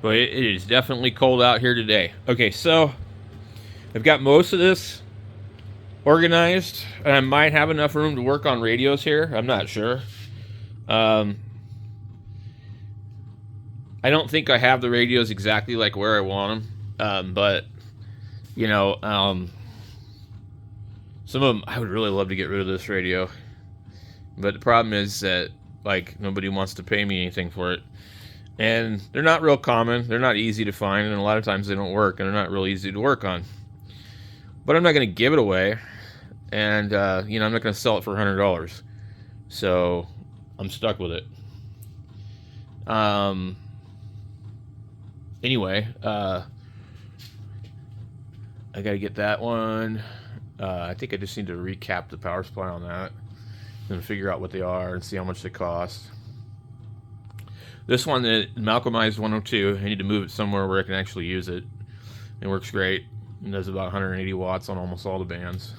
But it is definitely cold out here today. Okay, so I've got most of this organized. And I might have enough room to work on radios here. I'm not sure. I don't think I have the radios exactly like where I want them. But, you know, some of them, I would really love to get rid of this radio. But the problem is that, like, nobody wants to pay me anything for it. And they're not real common. They're not easy to find. And a lot of times they don't work. And they're not real easy to work on. But I'm not going to give it away. And, you know, I'm not going to sell it for $100. So I'm stuck with it. Anyway, I got to get that one. I think I just need to recap the power supply on that and figure out what they are and see how much they cost. This one, the Malcolmized 102, I need to move it somewhere where I can actually use it. It works great. It does about 180 watts on almost all the bands.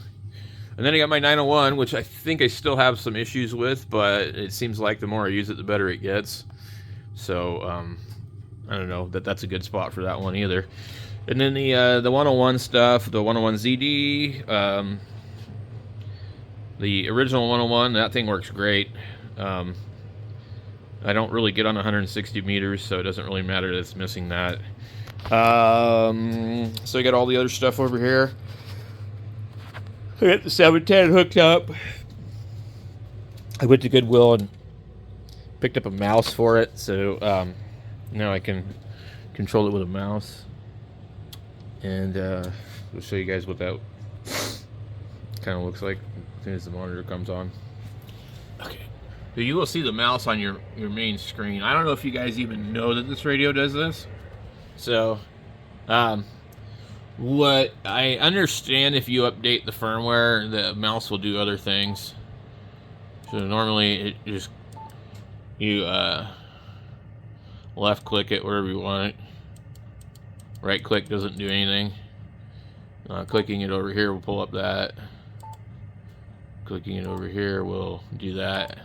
And then I got my 901, which I think I still have some issues with, but it seems like the more I use it, the better it gets. So, I don't know that that's a good spot for that one either. And then the 101 stuff, the 101 ZD, the original 101, that thing works great. I don't really get on 160 meters, so it doesn't really matter that it's missing that. So I got all the other stuff over here. I got the 710 hooked up. I went to Goodwill and picked up a mouse for it, so now I can control it with a mouse. And we'll show you guys what that kind of looks like as soon as the monitor comes on. Okay. So you will see the mouse on your main screen. I don't know if you guys even know that this radio does this. So, what I understand, if you update the firmware, the mouse will do other things. So normally it just, you left click it wherever you want it. Right click doesn't do anything. Clicking it over here will pull up that. Clicking it over here will do that.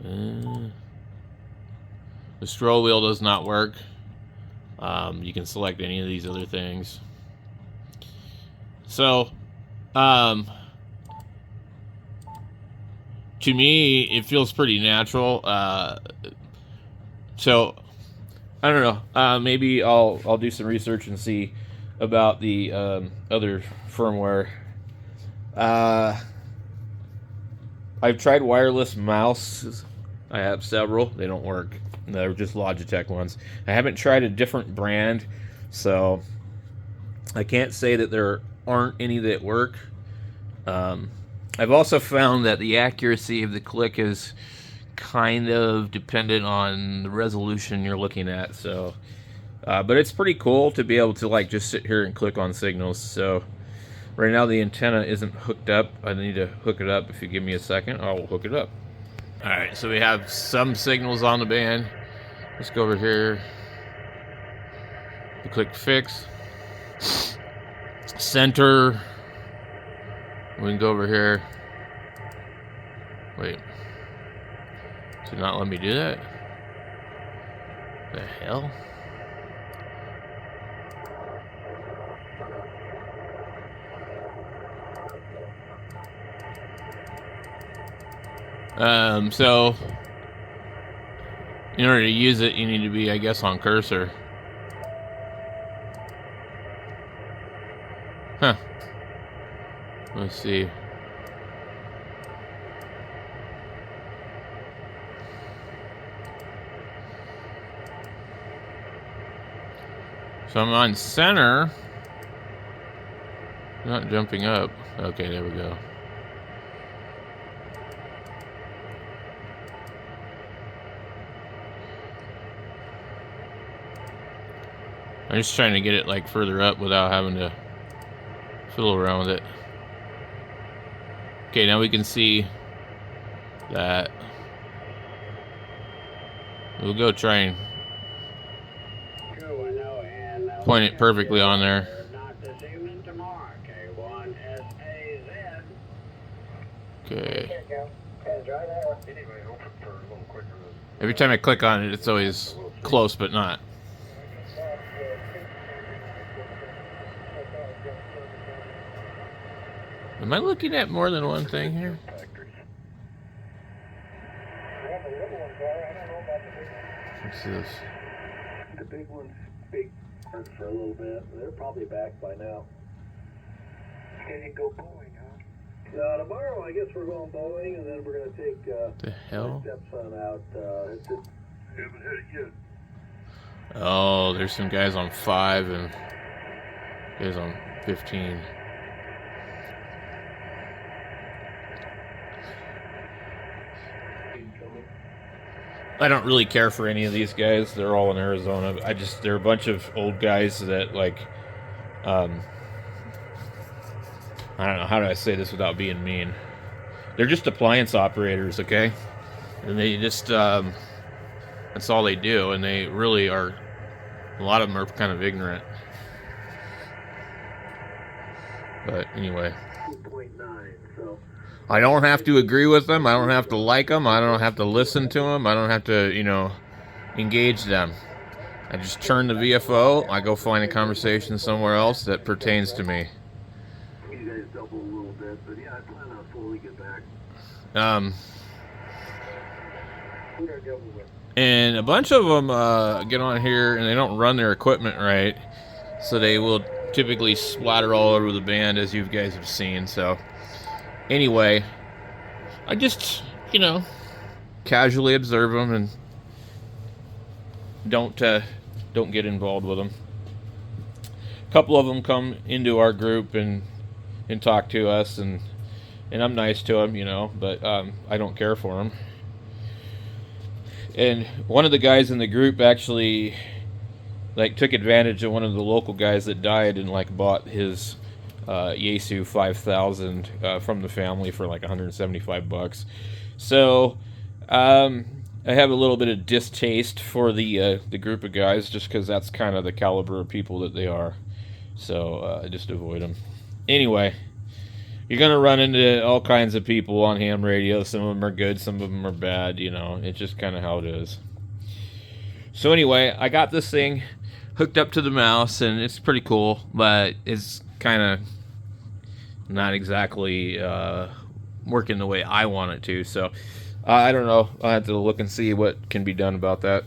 The scroll wheel does not work. You can select any of these other things. So, to me, it feels pretty natural. So, I don't know. Maybe I'll do some research and see about the other firmware. I've tried wireless mouse. I have several. They don't work. They're just Logitech ones. I haven't tried a different brand, so I can't say that there aren't any that work. I've also found that the accuracy of the click is kind of dependent on the resolution you're looking at. So, but it's pretty cool to be able to like just sit here and click on signals. So right now the antenna isn't hooked up. I need to hook it up. If you give me a second, I'll hook it up. All right, so we have some signals on the band. Let's go over here. You click fix. Center. We can go over here. Wait. Did not let me do that? The hell? So in order to use it, you need to be, I guess, on cursor. Huh. Let's see. So I'm on center. Not jumping up. Okay, there we go. I'm just trying to get it like further up without having to fiddle around with it. Okay, now we can see that. We'll go try and point it perfectly on there. Okay. Every time I click on it, it's always close, but not. Am I looking at more than one thing here? What's this? The big ones, big for a little bit. They're probably back by now. They didn't go bowling, huh? Tomorrow, I guess we're going bowling, and then we're going to take The hell? my stepson out. It's just, haven't had it yet. Oh, there's some guys on 5 and guys on 15. I don't really care for any of these guys. They're all in Arizona. They're a bunch of old guys that, like, I don't know, how do I say this without being mean? They're just appliance operators, okay? And they just, that's all they do, and they really are, a lot of them are kind of ignorant. But anyway. 2.9, so. I don't have to agree with them. I don't have to like them. I don't have to listen to them. I don't have to, engage them. I just turn the VFO. I go find a conversation somewhere else that pertains to me. You guys double a little bit, but yeah, I plan on fully get back. And a bunch of them get on here and they don't run their equipment right, so they will typically splatter all over the band, as you guys have seen. So anyway, I just, casually observe them and don't get involved with them. A couple of them come into our group and talk to us, and I'm nice to them, but I don't care for them. And one of the guys in the group actually, took advantage of one of the local guys that died and, bought his Yaesu 5000 from the family for $175. So I have a little bit of distaste for the group of guys, just because that's kind of the caliber of people that they are. So I just avoid them. Anyway, you're gonna run into all kinds of people on ham radio. Some of them are good, some of them are bad. It's just kind of how it is. So anyway, I got this thing hooked up to the mouse, and it's pretty cool, but it's kind of not exactly working the way I want it to. So I don't know. I'll have to look and see what can be done about that.